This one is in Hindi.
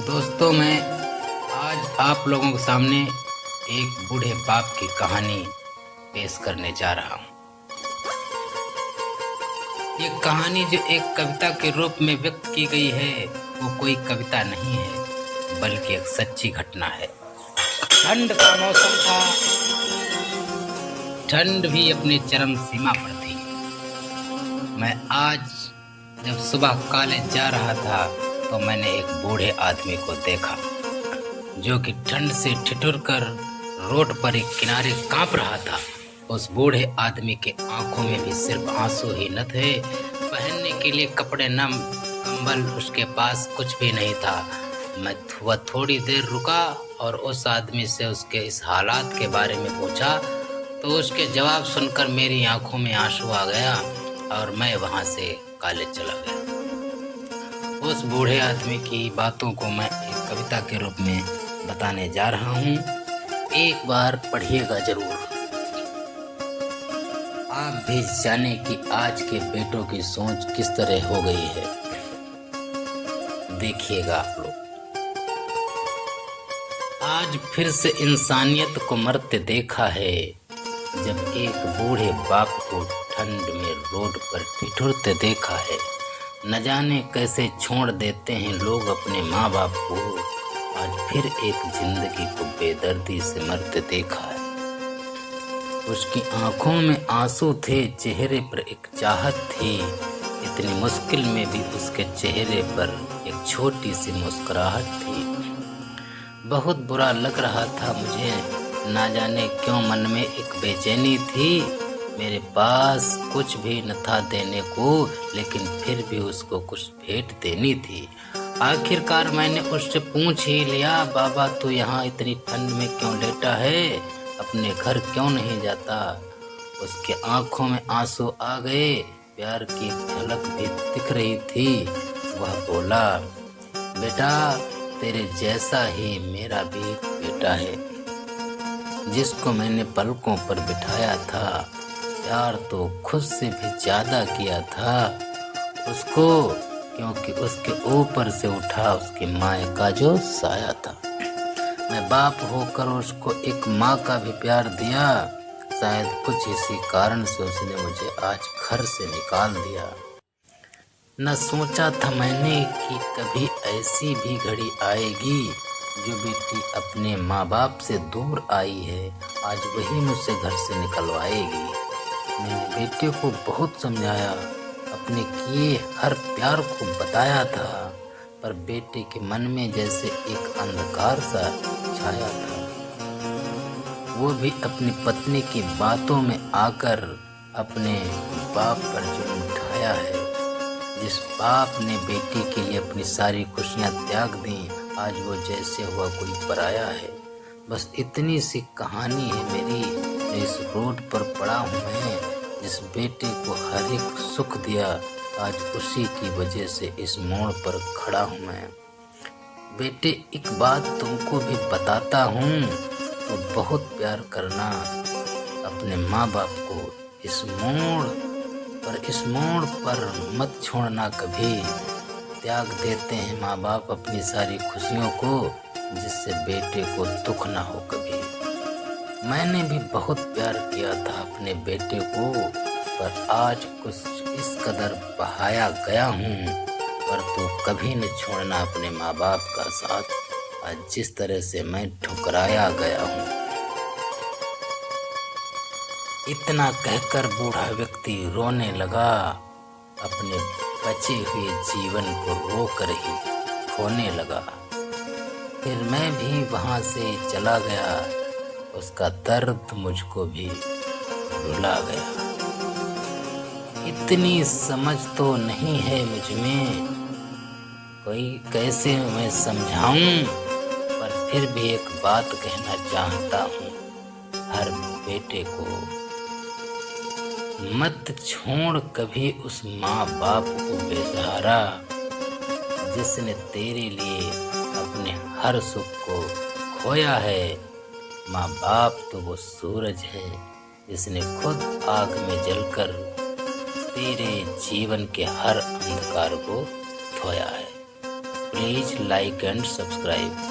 दोस्तों, मैं आज आप लोगों के सामने एक बूढ़े बाप की कहानी पेश करने जा रहा हूँ। ये कहानी जो एक कविता के रूप में व्यक्त की गई है, वो कोई कविता नहीं है, बल्कि एक सच्ची घटना है। ठंड का मौसम था, ठंड भी अपनी चरम सीमा पर थी। मैं आज जब सुबह कॉलेज जा रहा था तो मैंने एक बूढ़े आदमी को देखा जो कि ठंड से ठिठुर कर रोड पर एक किनारे कांप रहा था। उस बूढ़े आदमी के आंखों में भी सिर्फ आंसू ही न थे, पहनने के लिए कपड़े न कंबल उसके पास कुछ भी नहीं था। वह थोड़ी देर रुका और उस आदमी से उसके इस हालात के बारे में पूछा तो उसके जवाब सुनकर मेरी आंखों में आंसू आ गया और मैं वहां से कॉलेज चला गया। उस बूढ़े आदमी की बातों को मैं एक कविता के रूप में बताने जा रहा हूँ। एक बार पढ़िएगा जरूर। आप भी जाने कि आज के बेटों की सोच किस तरह हो गई है। देखिएगा आप लोग। आज फिर से इंसानियत को मरते देखा है, जब एक बूढ़े बाप को ठंड में रोड पर ठिठुरते देखा है। न जाने कैसे छोड़ देते हैं लोग अपने माँ बाप को। आज फिर एक जिंदगी को बेदर्दी से मरते देखा है। उसकी आंखों में आंसू थे, चेहरे पर एक चाहत थी। इतनी मुश्किल में भी उसके चेहरे पर एक छोटी सी मुस्कुराहट थी। बहुत बुरा लग रहा था मुझे, ना जाने क्यों मन में एक बेचैनी थी। मेरे पास कुछ भी न था देने को, लेकिन फिर भी उसको कुछ भेंट देनी थी। आखिरकार मैंने उससे पूछ ही लिया, बाबा तू यहाँ इतनी ठंड में क्यों लेटा है, अपने घर क्यों नहीं जाता। उसके आंखों में आंसू आ गए, प्यार की झलक भी दिख रही थी। वह बोला, बेटा तेरे जैसा ही मेरा भी एक बेटा है, जिसको मैंने पलकों पर बिठाया था। प्यार तो खुद से भी ज्यादा किया था उसको, क्योंकि उसके ऊपर से उठा उसकी माँ का जो साया था। मैं बाप होकर उसको एक माँ का भी प्यार दिया। शायद कुछ इसी कारण से उसने मुझे आज घर से निकाल दिया। न सोचा था मैंने कि कभी ऐसी भी घड़ी आएगी जो बेटी अपने माँ बाप से दूर आई है, आज वही मुझसे घर से निकलवाएगी। मैंने बेटे को बहुत समझाया, अपने किए हर प्यार को बताया था, पर बेटे के मन में जैसे एक अंधकार सा छाया था। वो भी अपनी पत्नी की बातों में आकर अपने बाप पर जुल्म उठाया है। जिस बाप ने बेटी के लिए अपनी सारी खुशियां त्याग दी, आज वो जैसे हुआ कोई पराया है। बस इतनी सी कहानी है मेरी। इस रोड पर पड़ा हूँ मैं, जिस बेटे को हर एक सुख दिया, आज उसी की वजह से इस मोड़ पर खड़ा हूँ मैं। बेटे एक बात तुमको भी बताता हूँ, तो बहुत प्यार करना अपने माँ बाप को। इस मोड़ पर मत छोड़ना कभी। त्याग देते हैं माँ बाप अपनी सारी खुशियों को, जिससे बेटे को दुख ना हो कभी। मैंने भी बहुत प्यार किया था अपने बेटे को, पर आज कुछ इस कदर बहाया गया हूँ। पर तू कभी न छोड़ना अपने माँ बाप का साथ, आज जिस तरह से मैं ठुकराया गया हूँ। इतना कहकर बूढ़ा व्यक्ति रोने लगा, अपने बचे हुए जीवन को रोकर ही खोने लगा। फिर मैं भी वहां से चला गया, उसका दर्द मुझको भी रुला गया। इतनी समझ तो नहीं है मुझ में, कोई कैसे मैं समझाऊं, पर फिर भी एक बात कहना चाहता हूँ हर बेटे को, मत छोड़ कभी उस माँ बाप को बेसहारा, जिसने तेरे लिए अपने हर सुख को खोया है। माँ बाप तो वो सूरज है जिसने खुद आग में जलकर तेरे जीवन के हर अंधकार को धोया है। Please like and subscribe.